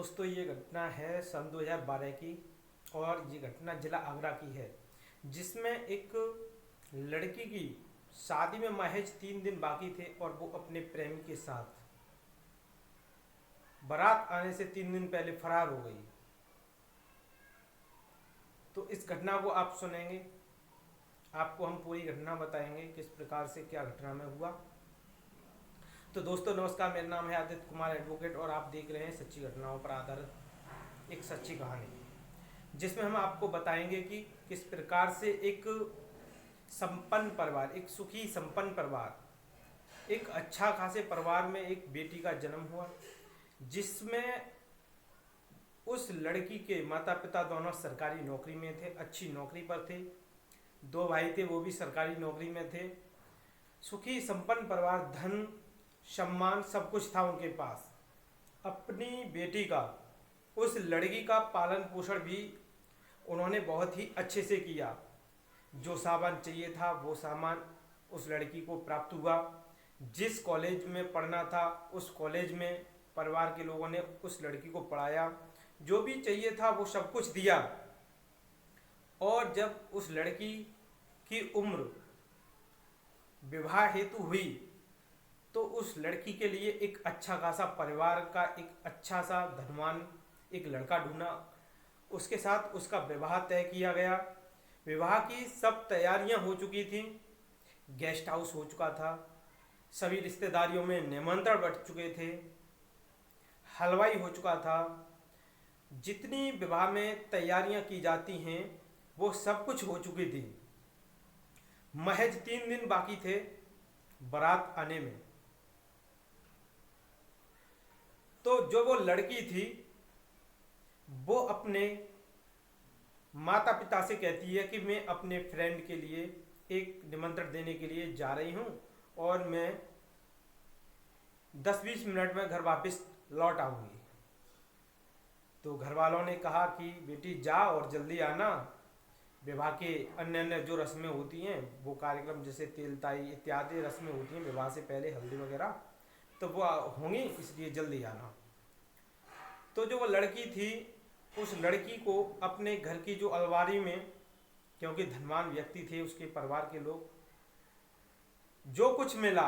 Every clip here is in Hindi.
दोस्तों ये घटना है सन 2012 की और ये घटना जिला आगरा की है, जिसमें एक लड़की की शादी में महज 3 दिन बाकी थे और वो अपने प्रेमी के साथ बारात आने से 3 दिन पहले फरार हो गई। तो इस घटना को आप सुनेंगे, आपको हम पूरी घटना बताएंगे किस प्रकार से क्या घटना में हुआ। तो दोस्तों नमस्कार, मेरा नाम है आदित्य कुमार एडवोकेट और आप देख रहे हैं सच्ची घटनाओं पर आधारित एक सच्ची कहानी, जिसमें हम आपको बताएंगे कि किस प्रकार से एक संपन्न परिवार, एक सुखी संपन्न परिवार, एक अच्छा खासे परिवार में एक बेटी का जन्म हुआ, जिसमें उस लड़की के माता पिता दोनों सरकारी नौकरी में थे, अच्छी नौकरी पर थे। 2 भाई थे, वो भी सरकारी नौकरी में थे। सुखी संपन्न परिवार, धन सम्मान सब कुछ था उनके पास। अपनी बेटी का, उस लड़की का पालन पोषण भी उन्होंने बहुत ही अच्छे से किया। जो सामान चाहिए था वो सामान उस लड़की को प्राप्त हुआ। जिस कॉलेज में पढ़ना था उस कॉलेज में परिवार के लोगों ने उस लड़की को पढ़ाया। जो भी चाहिए था वो सब कुछ दिया। और जब उस लड़की की उम्र विवाह हेतु हुई तो उस लड़की के लिए एक अच्छा खासा परिवार का एक अच्छा सा धनवान एक लड़का ढूंढा, उसके साथ उसका विवाह तय किया गया। विवाह की सब तैयारियां हो चुकी थी, गेस्ट हाउस हो चुका था, सभी रिश्तेदारियों में निमंत्रण बढ़ चुके थे, हलवाई हो चुका था। जितनी विवाह में तैयारियां की जाती हैं वो सब कुछ हो चुकी थी। महज 3 दिन बाकी थे बारात आने में। तो जो वो लड़की थी वो अपने माता पिता से कहती है कि मैं अपने फ्रेंड के लिए एक निमंत्रण देने के लिए जा रही हूँ और मैं 10-20 मिनट में घर वापस लौट आऊँगी। तो घर वालों ने कहा कि बेटी जा और जल्दी आना, विवाह के अन्य अन्य जो रस्में होती हैं वो कार्यक्रम जैसे तेल ताई इत्यादि रस्में होती हैं विवाह से पहले, हल्दी वगैरह, तो वो होंगी, इसलिए जल्दी आना। तो जो वो लड़की थी, उस लड़की को अपने घर की जो अलमारी में, क्योंकि धनवान व्यक्ति थे उसके परिवार के लोग, जो कुछ मिला,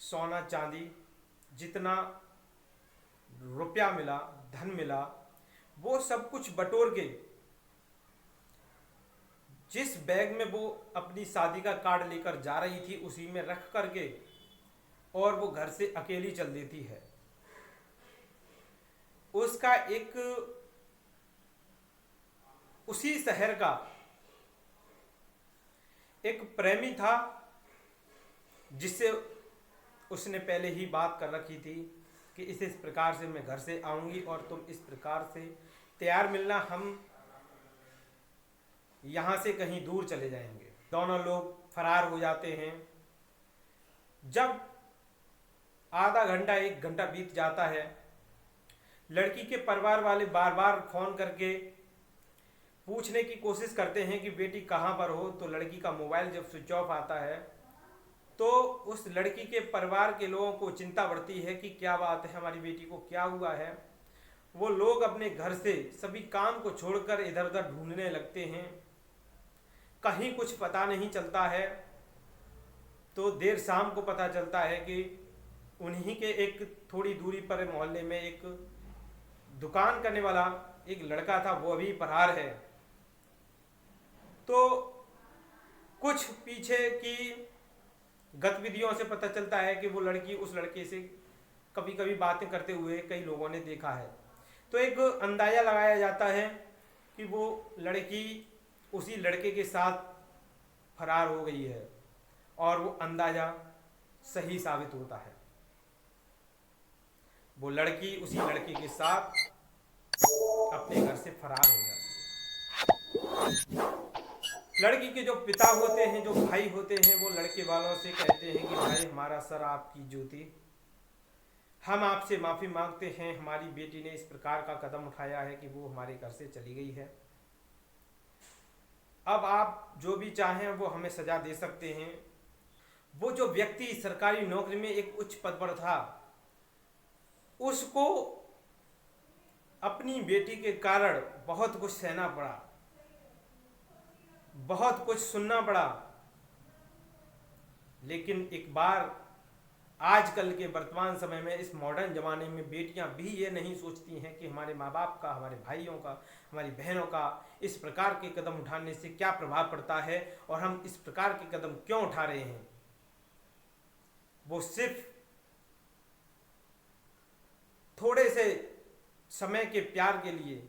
सोना चांदी, जितना रुपया मिला, धन मिला, वो सब कुछ बटोर के जिस बैग में वो अपनी शादी का कार्ड लेकर जा रही थी उसी में रख करके और वो घर से अकेली चल देती है। उसका एक उसी शहर का एक प्रेमी था जिससे उसने पहले ही बात कर रखी थी कि इस प्रकार से मैं घर से आऊंगी और तुम इस प्रकार से तैयार मिलना, हम यहाँ से कहीं दूर चले जाएंगे। दोनों लोग फरार हो जाते हैं। जब आधा घंटा 1 घंटा बीत जाता है, लड़की के परिवार वाले बार बार फोन करके पूछने की कोशिश करते हैं कि बेटी कहाँ पर हो। तो लड़की का मोबाइल जब स्विच ऑफ आता है तो उस लड़की के परिवार के लोगों को चिंता बढ़ती है कि क्या बात है, हमारी बेटी को क्या हुआ है। वो लोग अपने घर से सभी काम को छोड़कर इधर उधर ढूंढने लगते हैं, कहीं कुछ पता नहीं चलता है। तो देर शाम को पता चलता है कि उन्हीं के एक थोड़ी दूरी पर मोहल्ले में एक दुकान करने वाला एक लड़का था, वो अभी फरार है। तो कुछ पीछे की गतिविधियों से पता चलता है कि वो लड़की उस लड़के से कभी कभी बातें करते हुए कई लोगों ने देखा है। तो एक अंदाजा लगाया जाता है कि वो लड़की उसी लड़के के साथ फरार हो गई है और वो अंदाजा सही साबित होता है। वो लड़की उसी लड़के के साथ अपने घर से फरार हो जाती है। लड़की के जो पिता होते हैं, जो भाई होते हैं, वो लड़के वालों से कहते हैं कि भाई हमारा सर आपकी ज्योति, हम आपसे माफ़ी मांगते हैं, हमारी बेटी ने इस प्रकार का कदम उठाया है कि वो हमारे घर से चली गई है। अब आप जो भी चाहें वो हमें सज़ा दे सकते हैं। वो जो व्यक्ति सरकारी नौकरी में एक उच्च पद पर था, उसको अपनी बेटी के कारण बहुत कुछ सहना पड़ा, बहुत कुछ सुनना पड़ा। लेकिन एक बार आजकल के वर्तमान समय में, इस मॉडर्न ज़माने में, बेटियां भी ये नहीं सोचती हैं कि हमारे माँ बाप का, हमारे भाइयों का, हमारी बहनों का इस प्रकार के कदम उठाने से क्या प्रभाव पड़ता है और हम इस प्रकार के कदम क्यों उठा रहे हैं। वो सिर्फ थोड़े से समय के प्यार के लिए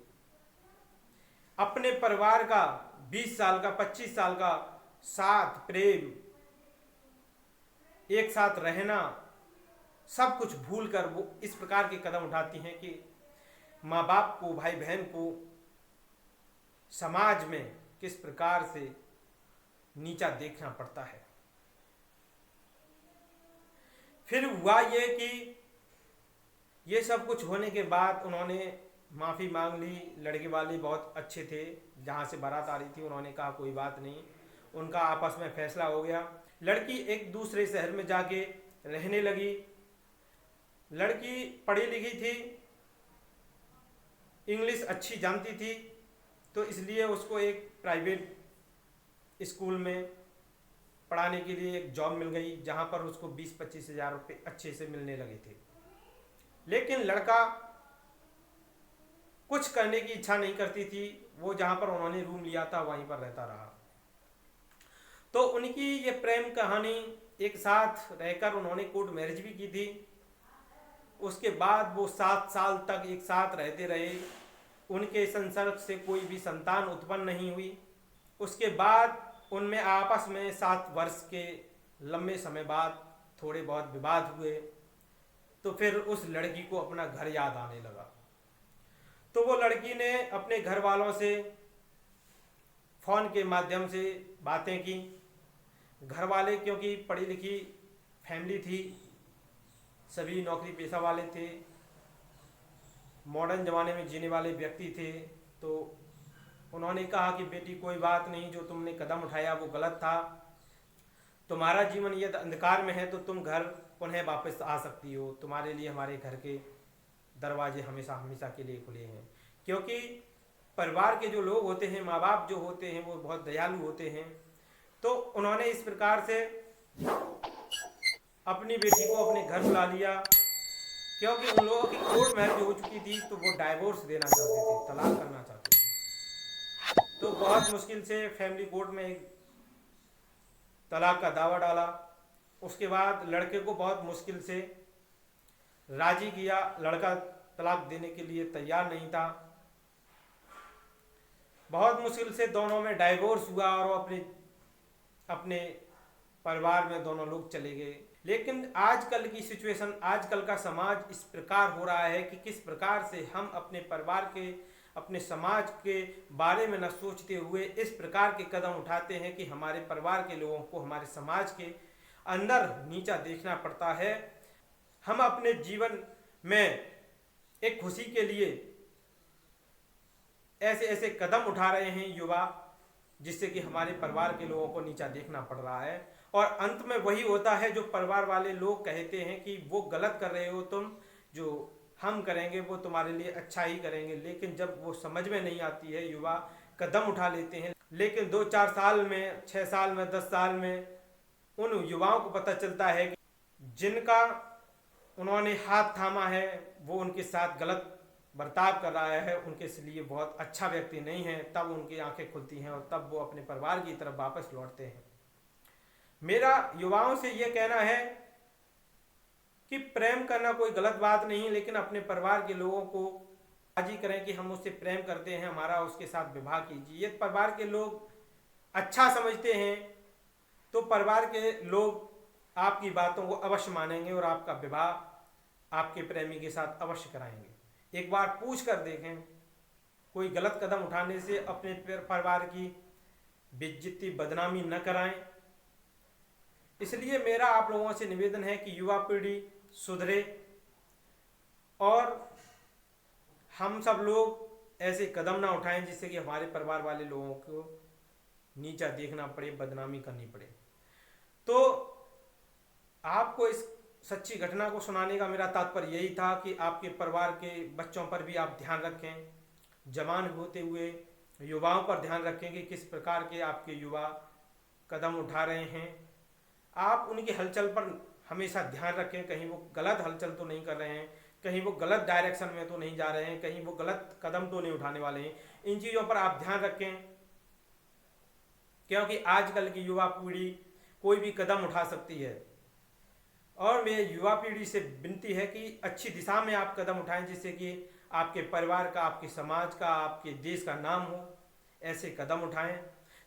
अपने परिवार का 20 साल का, 25 साल का साथ, प्रेम, एक साथ रहना, सब कुछ भूल कर वो इस प्रकार के कदम उठाती हैं कि माँ बाप को, भाई बहन को समाज में किस प्रकार से नीचा देखना पड़ता है। फिर हुआ ये कि ये सब कुछ होने के बाद उन्होंने माफ़ी मांग ली। लड़के वाले बहुत अच्छे थे, जहाँ से बारात आ रही थी उन्होंने कहा कोई बात नहीं, उनका आपस में फैसला हो गया। लड़की एक दूसरे शहर में जाके रहने लगी। लड़की पढ़ी लिखी थी, इंग्लिश अच्छी जानती थी, तो इसलिए उसको एक प्राइवेट स्कूल में पढ़ाने के लिए एक जॉब मिल गई, जहाँ पर उसको 20-25 हज़ार रुपये अच्छे से मिलने लगे थे। लेकिन लड़का कुछ करने की इच्छा नहीं करती थी, वो जहाँ पर उन्होंने रूम लिया था वहीं पर रहता रहा। तो उनकी ये प्रेम कहानी, एक साथ रहकर उन्होंने कोर्ट मैरिज भी की थी। उसके बाद वो 7 साल तक एक साथ रहते रहे। उनके संसर्ग से कोई भी संतान उत्पन्न नहीं हुई। उसके बाद उनमें आपस में 7 वर्ष के लंबे समय बाद थोड़े बहुत विवाद हुए। तो फिर उस लड़की को अपना घर याद आने लगा। तो वो लड़की ने अपने घर वालों से फ़ोन के माध्यम से बातें की। घर वाले क्योंकि पढ़ी लिखी फैमिली थी, सभी नौकरी पेशा वाले थे, मॉडर्न ज़माने में जीने वाले व्यक्ति थे, तो उन्होंने कहा कि बेटी कोई बात नहीं, जो तुमने कदम उठाया वो गलत था, तुम्हारा जीवन यदि अंधकार में है तो तुम घर पुनः वापस आ सकती हो, तुम्हारे लिए हमारे घर के दरवाजे हमेशा हमेशा के लिए खुले हैं। क्योंकि परिवार के जो लोग होते हैं, माँ बाप जो होते हैं, वो बहुत दयालु होते हैं। तो उन्होंने इस प्रकार से अपनी बेटी को अपने घर बुला लिया। क्योंकि उन लोगों की कोर्ट मैरिज हो चुकी थी, तो वो डाइवोर्स देना चाहते थे, तलाक करना चाहते थे। तो बहुत मुश्किल से फैमिली कोर्ट में एक तलाक का दावा डाला। उसके बाद लड़के को बहुत मुश्किल से राजी किया। लड़का तलाक देने के लिए तैयार नहीं था। बहुत मुश्किल से दोनों में डाइवोर्स हुआ और वो अपने परिवार में दोनों लोग चले गए। लेकिन आजकल की सिचुएशन, आजकल का समाज इस प्रकार हो रहा है कि किस प्रकार से हम अपने परिवार के, अपने समाज के बारे में न सोचते हुए इस प्रकार के कदम उठाते हैं कि हमारे परिवार के लोगों को हमारे समाज के अंदर नीचा देखना पड़ता है। हम अपने जीवन में एक खुशी के लिए ऐसे ऐसे कदम उठा रहे हैं युवा, जिससे कि हमारे परिवार के लोगों को नीचा देखना पड़ रहा है। और अंत में वही होता है जो परिवार वाले लोग कहते हैं कि वो गलत कर रहे हो तुम, जो हम करेंगे वो तुम्हारे लिए अच्छा ही करेंगे। लेकिन जब वो समझ में नहीं आती है, युवा कदम उठा लेते हैं। लेकिन 2-4 साल में, 6 साल में, 10 साल में उन युवाओं को पता चलता है कि जिनका उन्होंने हाथ थामा है वो उनके साथ गलत बर्ताव कर रहा है, उनके लिए बहुत अच्छा व्यक्ति नहीं है। तब उनकी आंखें खुलती हैं और तब वो अपने परिवार की तरफ वापस लौटते हैं। मेरा युवाओं से ये कहना है कि प्रेम करना कोई गलत बात नहीं, लेकिन अपने परिवार के लोगों को राजी करें कि हम उससे प्रेम करते हैं, हमारा उसके साथ विवाह कीजिए। ये परिवार के लोग अच्छा समझते हैं तो परिवार के लोग आपकी बातों को अवश्य मानेंगे और आपका विवाह आपके प्रेमी के साथ अवश्य कराएंगे। एक बार पूछ कर देखें, कोई गलत कदम उठाने से अपने परिवार की बेइज्जती, बदनामी न कराएं। इसलिए मेरा आप लोगों से निवेदन है कि युवा पीढ़ी सुधरे और हम सब लोग ऐसे कदम ना उठाएं जिससे कि हमारे परिवार वाले लोगों को नीचा देखना पड़े, बदनामी करनी पड़े। तो आपको इस सच्ची घटना को सुनाने का मेरा तात्पर्य यही था कि आपके परिवार के बच्चों पर भी आप ध्यान रखें, जवान होते हुए युवाओं पर ध्यान रखें कि किस प्रकार के आपके युवा कदम उठा रहे हैं। आप उनकी हलचल पर हमेशा ध्यान रखें, कहीं वो गलत हलचल तो नहीं कर रहे हैं, कहीं वो गलत डायरेक्शन में तो नहीं जा रहे हैं, कहीं वो गलत कदम तो नहीं उठाने वाले हैं। इन चीज़ों पर आप ध्यान रखें, क्योंकि आजकल की युवा पीढ़ी कोई भी कदम उठा सकती है। और मेरी युवा पीढ़ी से विनती है कि अच्छी दिशा में आप कदम उठाएं, जिससे कि आपके परिवार का, आपके समाज का, आपके देश का नाम हो। ऐसे कदम उठाएं।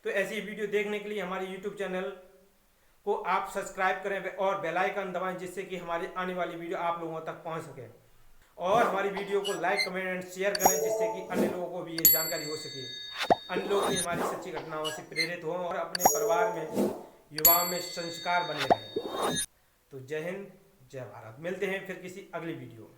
तो ऐसी वीडियो देखने के लिए हमारे यूट्यूब चैनल को आप सब्सक्राइब करें और बेल आइकन दबाएं, जिससे कि हमारी आने वाली वीडियो आप लोगों तक पहुंच सके। और हमारी वीडियो को लाइक, कमेंट एंड शेयर करें, जिससे कि अन्य लोगों को भी ये जानकारी हो सके, अन्य लोग भी हमारी सच्ची घटनाओं से प्रेरित हों और अपने परिवार में, युवाओं में संस्कार बने रहें। तो जय हिंद, जय भारत। मिलते हैं फिर किसी अगली वीडियो में।